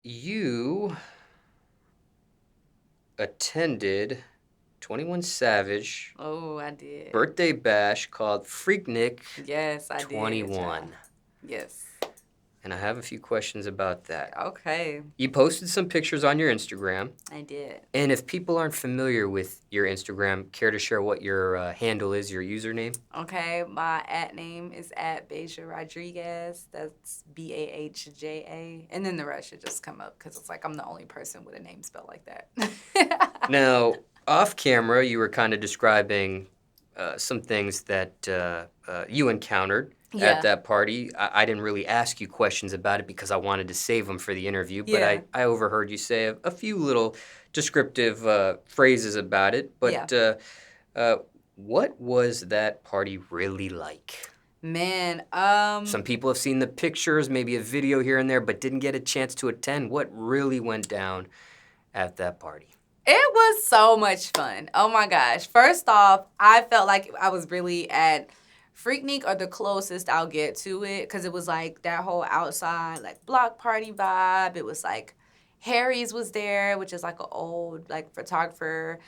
you attended 21 Savage Oh, I did. birthday bash called Freaknik Yes, I 21. did. Yes. And I have a few questions about that. Okay. You posted some pictures on your Instagram. I did. And if people aren't familiar with your Instagram, care to share what your handle is, your username? Okay, my @name is @Bahja Rodriguez. That's Bahja, and then the rest should just come up because it's like I'm the only person with a name spelled like that. Now, off camera, you were kind of describing some things that you encountered at that party. I didn't really ask you questions about it because I wanted to save them for the interview, but I overheard you say a few little descriptive phrases about it. But what was that party really like? Man, Some people have seen the pictures, maybe a video here and there, but didn't get a chance to attend. What really went down at that party? It was so much fun. Oh my gosh. First off, I felt like I was really at Freaknik, or the closest I'll get to it, because it was like that whole outside like block party vibe. It was like Harry's was there, which is like an old like photographer.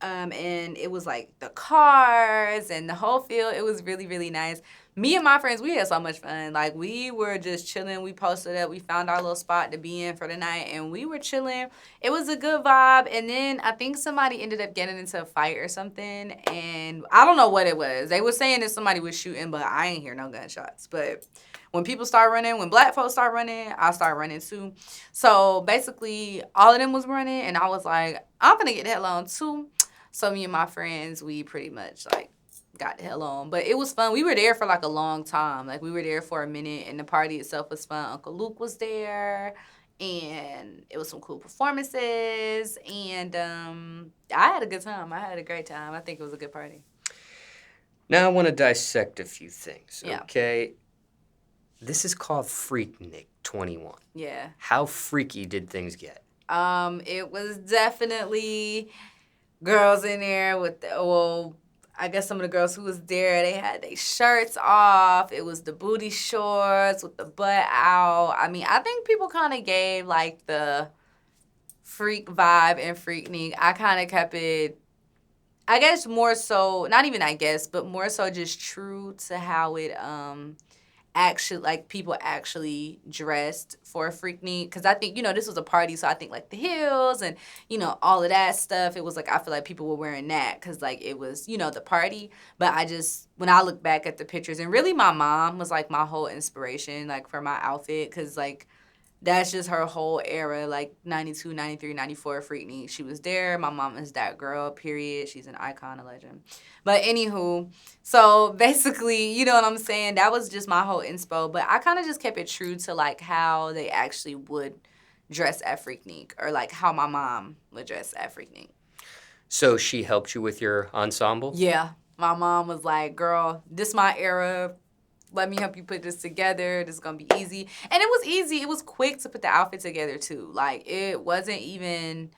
And it was like the cars and the whole feel. It was really, really nice. Me and my friends, we had so much fun. Like, we were just chilling. We posted up. We found our little spot to be in for the night, and we were chilling. It was a good vibe. And then I think somebody ended up getting into a fight or something, and I don't know what it was. They were saying that somebody was shooting, but I ain't hear no gunshots. But when people start running, when black folks start running, I start running too. So basically, all of them was running, and I was like, I'm gonna get the hell on too. So me and my friends, we pretty much like got the hell on. But it was fun. We were there for like a long time. Like, we were there for a minute, and the party itself was fun. Uncle Luke was there, and it was some cool performances, and I had a good time. I had a great time. I think it was a good party. Now I want to dissect a few things, Yeah. okay? This is called Freaknik 21. Yeah. How freaky did things get? It was definitely girls in there with I guess some of the girls who was there, they had their shirts off. It was the booty shorts with the butt out. I mean, I think people kind of gave like the freak vibe in Freaknik. I kind of kept it, I guess, more so, not even I guess, but more so just true to how it actually, like, people actually dressed for a Freaknik. Because I think, this was a party, so I think like the heels and all of that stuff, it was like, I feel like people were wearing that because like it was the party. But when I look back at the pictures, and really my mom was like my whole inspiration like for my outfit, because like that's just her whole era, like 92, 93, 94 Freaknik. She was there. My mom is that girl, period. She's an icon, a legend. But anywho, so basically, you know what I'm saying? That was just my whole inspo. But I kind of just kept it true to like how they actually would dress at Freaknik, or like how my mom would dress at Freaknik. So she helped you with your ensemble? Yeah. My mom was like, girl, this my era. Let me help you put this together. This is going to be easy. And it was easy. It was quick to put the outfit together, too. Like, it wasn't even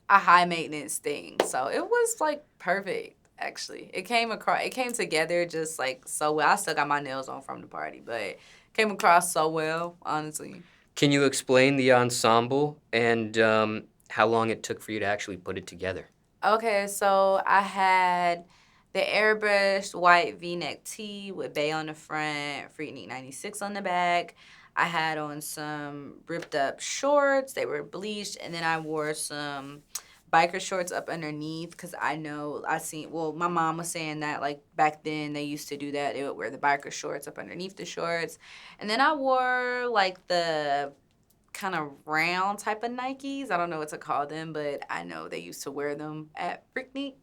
a high-maintenance thing. So it was, like, perfect, actually. It came together just, like, so well. I still got my nails on from the party, but it came across so well, honestly. Can you explain the ensemble and how long it took for you to actually put it together? Okay, so I had the airbrushed white V-neck tee with Bay on the front, Freaknik 96 on the back. I had on some ripped up shorts. They were bleached. And then I wore some biker shorts up underneath because my mom was saying that like back then they used to do that. They would wear the biker shorts up underneath the shorts. And then I wore like the kind of round type of Nikes. I don't know what to call them, but I know they used to wear them at Freaknik.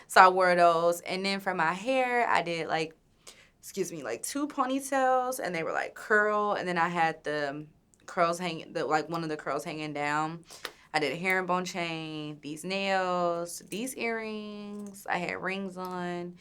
So I wore those. And then for my hair, I did like 2 ponytails, and they were like curl. And then I had the curls one of the curls hanging down. I did a herringbone chain, these nails, these earrings. I had rings on,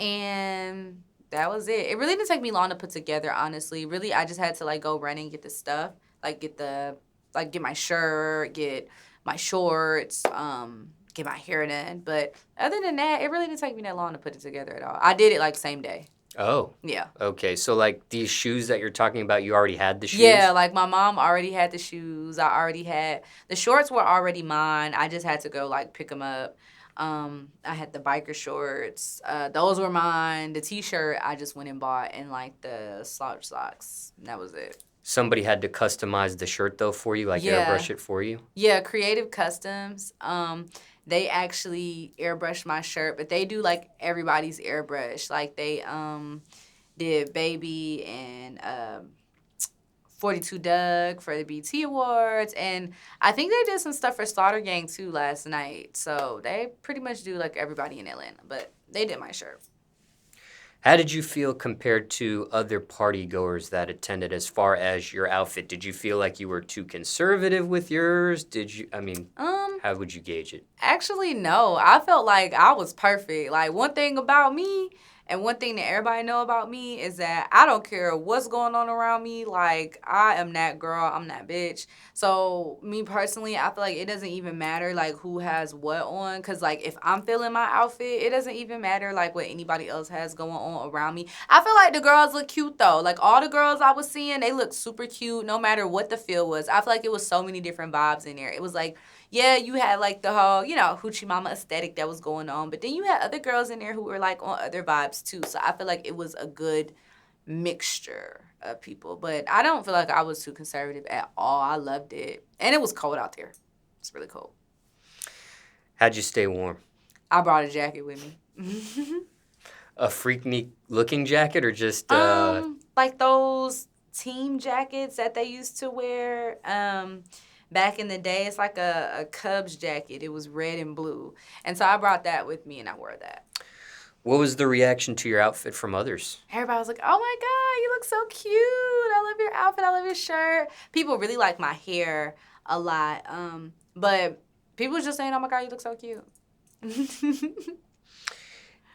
and that was it. It really didn't take me long to put together, honestly. Really, I just had to like go run and get the stuff. Like get my shirt, get my shorts, get my hair done. But other than that, it really didn't take me that long to put it together at all. I did it like same day. Oh. Yeah. Okay, so like these shoes that you're talking about, you already had the shoes? Yeah, like my mom already had the shoes. I already had the shorts were already mine. I just had to go like pick them up. I had the biker shorts. Those were mine. The t-shirt I just went and bought, and like the slouch socks. That was it. Somebody had to customize the shirt though for you, like airbrush it for you? Yeah, Creative Customs. They actually airbrushed my shirt, but they do like everybody's airbrush. Like they did Baby and 42 Doug for the BT Awards, and I think they did some stuff for Slaughter Gang too last night. So they pretty much do like everybody in Atlanta, but they did my shirt. How did you feel compared to other party goers that attended as far as your outfit? Did you feel like you were too conservative with yours? How would you gauge it? Actually, no. I felt like I was perfect. Like, one thing about me and one thing that everybody know about me is that I don't care what's going on around me. Like, I am that girl. I'm that bitch. So, me personally, I feel like it doesn't even matter, like, who has what on. Because, like, if I'm feeling my outfit, it doesn't even matter, like, what anybody else has going on around me. I feel like the girls look cute, though. Like, all the girls I was seeing, they look super cute no matter what the feel was. I feel like it was so many different vibes in there. It was like, yeah, you had like the whole, hoochie mama aesthetic that was going on. But then you had other girls in there who were like on other vibes too. So I feel like it was a good mixture of people. But I don't feel like I was too conservative at all. I loved it. And it was cold out there. It's really cold. How'd you stay warm? I brought a jacket with me. A Freaknik looking jacket or just... like those team jackets that they used to wear. Back in the day, it's like a Cubs jacket. It was red and blue. And so I brought that with me, and I wore that. What was the reaction to your outfit from others? Everybody was like, oh, my God, you look so cute. I love your outfit. I love your shirt. People really like my hair a lot. But people was just saying, oh, my God, you look so cute.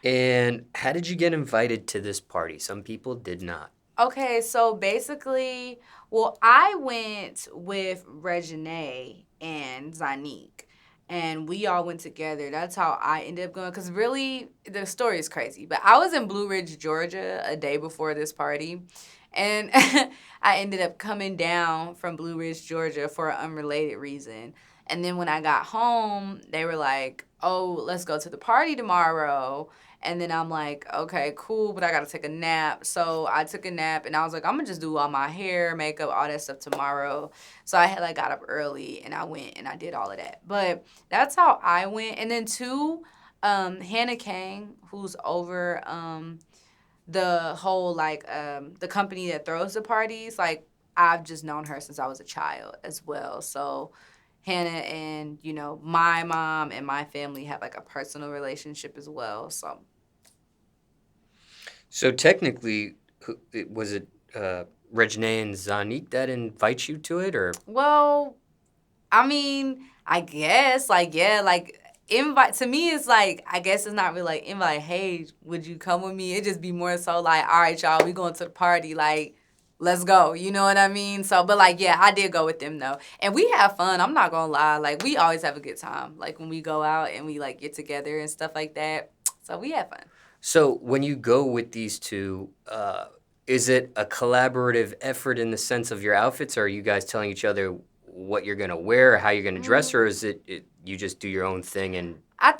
And how did you get invited to this party? Some people did not. Okay, so basically, well, I went with Reginae and Zanique, and we all went together. That's how I ended up going, because really, the story is crazy. But I was in Blue Ridge, Georgia, a day before this party, and I ended up coming down from Blue Ridge, Georgia for an unrelated reason. And then when I got home, they were like, oh, let's go to the party tomorrow. And then I'm like, okay, cool, but I got to take a nap. So I took a nap, and I was like, I'm going to just do all my hair, makeup, all that stuff tomorrow. So I had, like, got up early, and I went, and I did all of that. But that's how I went. And then, too, Hannah Kang, who's over the whole, like, the company that throws the parties, like, I've just known her since I was a child as well. So Hannah and, my mom and my family have, like, a personal relationship as well, so... So technically, was it Reginae and Zanique that invite you to it, or? Well, I mean, I guess, like, yeah, like, invite, to me, it's like, I guess it's not really like, invite, hey, would you come with me? It just be more so like, all right, y'all, we going to the party, like, let's go, you know what I mean? So, but, like, yeah, I did go with them, though. And we have fun, I'm not gonna lie. Like, we always have a good time, like, when we go out and we, like, get together and stuff like that. So, we have fun. So, when you go with these two, is it a collaborative effort in the sense of your outfits, or are you guys telling each other what you're going to wear, or how you're going to dress, or is it you just do your own thing and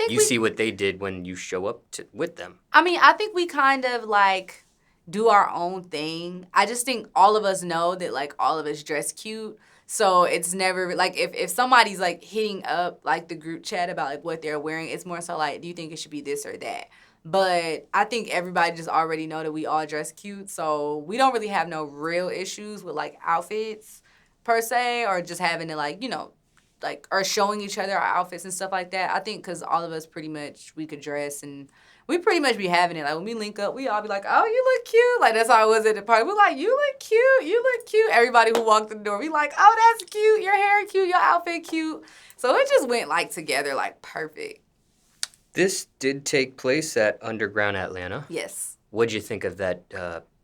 you see what they did when you show up with them? I mean, I think we kind of, like, do our own thing. I just think all of us know that, like, all of us dress cute. So it's never, like, if somebody's, like, hitting up, like, the group chat about, like, what they're wearing, it's more so, like, do you think it should be this or that? But I think everybody just already know that we all dress cute. So we don't really have no real issues with, like, outfits per se, or just having to, like, like, or showing each other our outfits and stuff like that. I think because all of us pretty much, we could dress, and we pretty much be having it. Like, when we link up, we all be like, oh, you look cute. Like, that's how it was at the party. We're like, you look cute. You look cute. Everybody who walked in the door, we like, oh, that's cute. Your hair cute. Your outfit cute. So it just went, like, together, like, perfect. This did take place at Underground Atlanta. Yes. What'd you think of that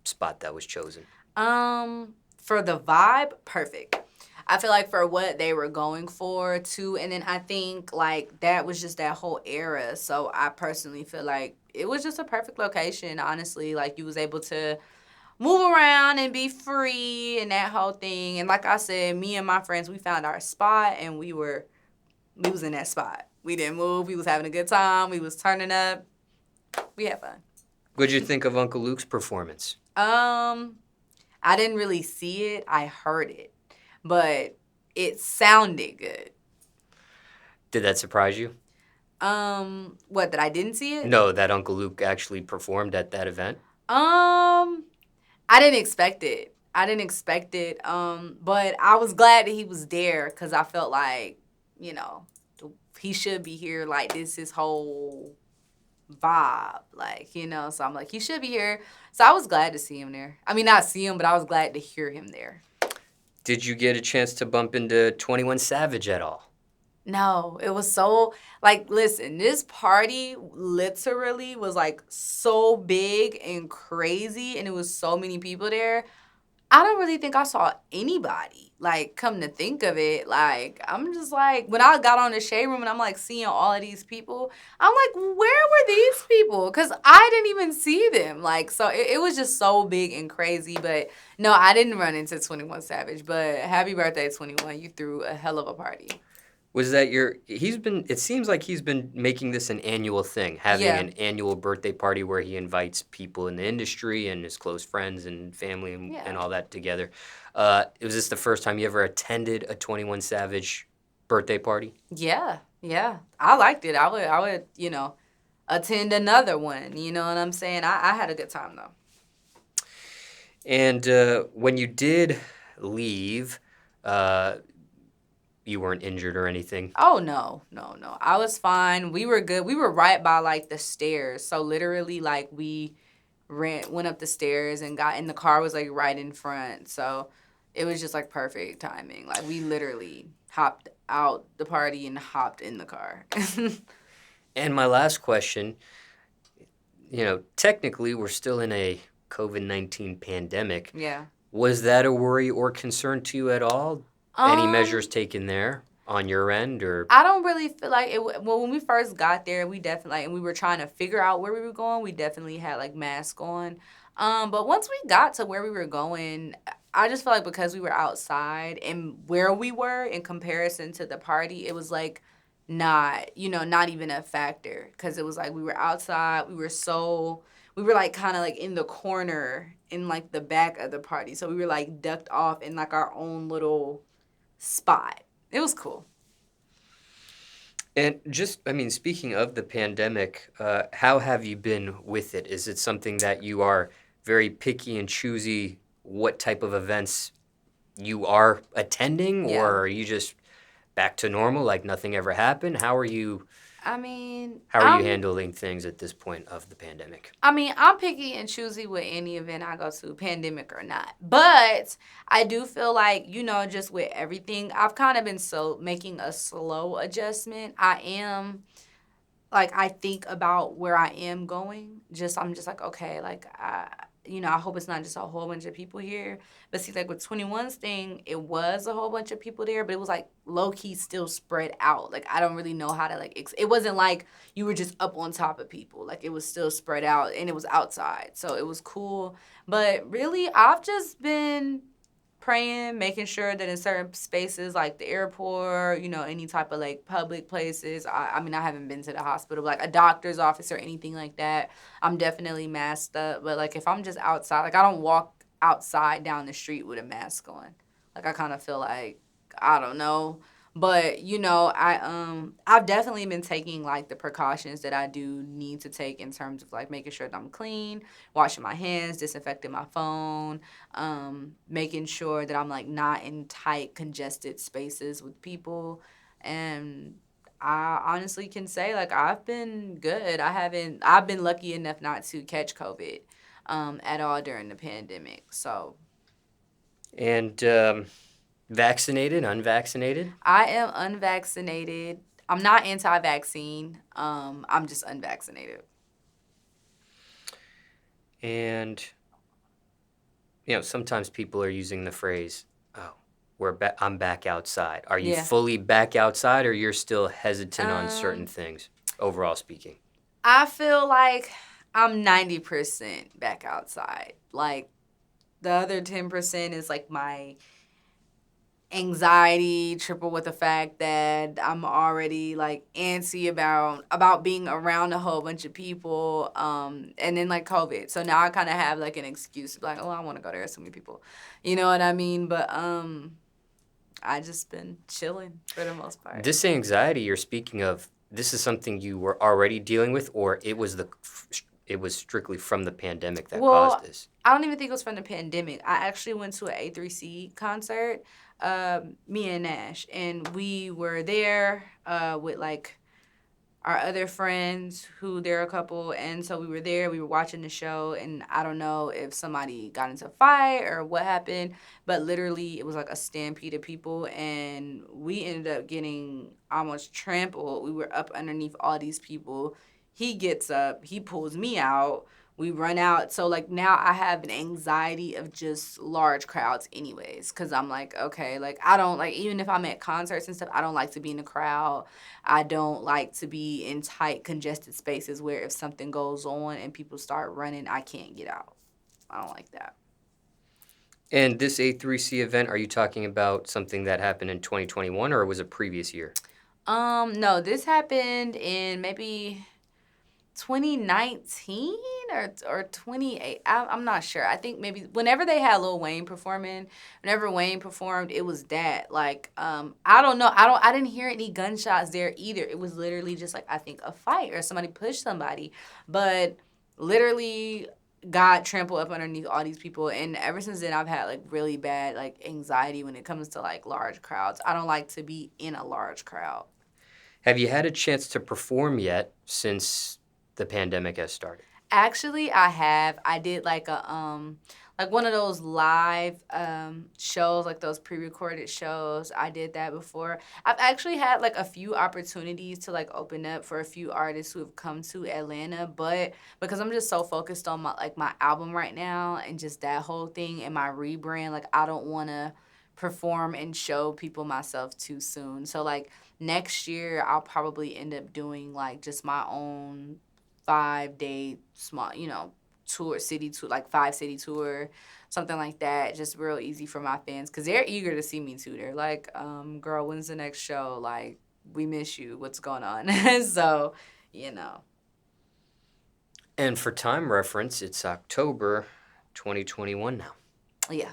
spot that was chosen? For the vibe, perfect. I feel like for what they were going for too, and then I think like that was just that whole era. So I personally feel like it was just a perfect location. Honestly, like you was able to move around and be free and that whole thing. And like I said, me and my friends, we found our spot and we was in that spot. We didn't move. We was having a good time. We was turning up. We had fun. What'd you think of Uncle Luke's performance? I didn't really see it. I heard it, but it sounded good. Did that surprise you? What, that I didn't see it? No, that Uncle Luke actually performed at that event? I didn't expect it. But I was glad that he was there because I felt like, you know, he should be here. Like, this is his whole vibe. Like, you know, so I'm like, he should be here. So I was glad to see him there. I mean, not see him, but I was glad to hear him there. Did you get a chance to bump into 21 Savage at all? No, it was so, like, listen, this party literally was, like, so big and crazy, and it was so many people there. I don't really think I saw anybody. Like, come to think of it, like, I'm just like, when I got on the shade room and I'm, like, seeing all of these people, I'm like, where were these people? Because I didn't even see them. Like, so it was just so big and crazy. But, no, I didn't run into 21 Savage. But happy birthday, 21. You threw a hell of a party. Was that it seems like he's been making this an annual thing, having an annual birthday party where he invites people in the industry and his close friends and family and all that together. Was this the first time you ever attended a 21 Savage birthday party? Yeah. I liked it. I would, you know, attend another one. You know what I'm saying? I had a good time, though. And when you did leave, you weren't injured or anything? Oh, no. I was fine. We were good. We were right by, like, the stairs. So, literally, like, we went up the stairs and got in the car was, like, right in front. So, it was just, like, perfect timing. Like, we literally hopped out the party and hopped in the car. And my last question, you know, technically we're still in a COVID-19 pandemic. Yeah. Was that a worry or concern to you at all? Any measures taken there on your end, or? I don't really feel like it. Well, when we first got there, we definitely, and we were trying to figure out where we were going, we definitely had, like, masks on. But once we got to where we were going, I just felt like because we were outside and where we were in comparison to the party, it was, like, not even a factor. Because it was, like, we were outside. We were, like, kind of, like, in the corner in, like, the back of the party. So we were, like, ducked off in, like, our own little spot. It was cool. And just, I mean, speaking of the pandemic, how have you been with it? Is it something that you are very picky and choosy what type of events you are attending, or are you just back to normal, like nothing ever happened? How are you handling things at this point of the pandemic? I mean, I'm picky and choosy with any event I go to, pandemic or not. But I do feel like, you know, just with everything, I've kind of been making a slow adjustment. I think about where I am going. I'm just like, okay, like, I hope it's not just a whole bunch of people here. But see, like with 21's thing, it was a whole bunch of people there, but it was like low-key still spread out. Like, I don't really know how to, like, it wasn't like you were just up on top of people. Like, it was still spread out, and it was outside. So it was cool. But really, I've just been praying, making sure that in certain spaces like the airport, you know, any type of like public places. I mean, I haven't been to the hospital, but like a doctor's office or anything like that, I'm definitely masked up. But like if I'm just outside, like I don't walk outside down the street with a mask on. Like I kind of feel like, I don't know. But, you know, I've definitely been taking, like, the precautions that I do need to take in terms of, like, making sure that I'm clean, washing my hands, disinfecting my phone, making sure that I'm, like, not in tight, congested spaces with people. And I honestly can say, like, I've been good. I've been lucky enough not to catch COVID at all during the pandemic, so. And, vaccinated, unvaccinated? I am unvaccinated. I'm not anti-vaccine. I'm just unvaccinated. And, you know, sometimes people are using the phrase, oh, I'm back outside. Are you Yeah. fully back outside, or you're still hesitant on certain Um, things, overall speaking? I feel like I'm 90% back outside. Like the other 10% is like my anxiety triple with the fact that I'm already like antsy about being around a whole bunch of people, and then like COVID. So now I kind of have like an excuse to be like, oh, I want to go there, so many people, you know what I mean? But I just been chilling for the most part. This anxiety you're speaking of, this is something you were already dealing with, or it was strictly from the pandemic that caused Well, this? I don't even think it was from the pandemic. I actually went to an A3C concert, me and Nash, and we were there with like our other friends who they're a couple, and so we were there, we were watching the show, and I don't know if somebody got into a fight or what happened, but literally it was like a stampede of people, and we ended up getting almost trampled. We were up underneath all these people. He gets up, he pulls me out, we run out. So like now I have an anxiety of just large crowds anyways, because I'm like, okay, like I don't like, even if I'm at concerts and stuff, I don't like to be in a crowd. I don't like to be in tight, congested spaces where if something goes on and people start running, I can't get out. I don't like that. And this A3C event, are you talking about something that happened in 2021, or was it previous year? No, this happened in maybe 2019 or 28. I'm not sure. I think maybe whenever they had Lil Wayne performing, whenever Wayne performed, it was that. Like, I don't know. I didn't hear any gunshots there either. It was literally just like, I think a fight or somebody pushed somebody. But literally got trampled up underneath all these people, and ever since then I've had like really bad like anxiety when it comes to like large crowds. I don't like to be in a large crowd. Have you had a chance to perform yet since the pandemic has started? Actually, I have. I did like one of those live shows, like those pre-recorded shows. I did that before. I've actually had like a few opportunities to like open up for a few artists who have come to Atlanta, but because I'm just so focused on my album right now and just that whole thing and my rebrand, like I don't want to perform and show people myself too soon. So like next year I'll probably end up doing like just my own 5-day small, tour, city tour, like 5 city tour, something like that. Just real easy for my fans because they're eager to see me too. They're like, girl, when's the next show? Like, we miss you. What's going on? So, you know. And for time reference, it's October 2021 now. Yeah.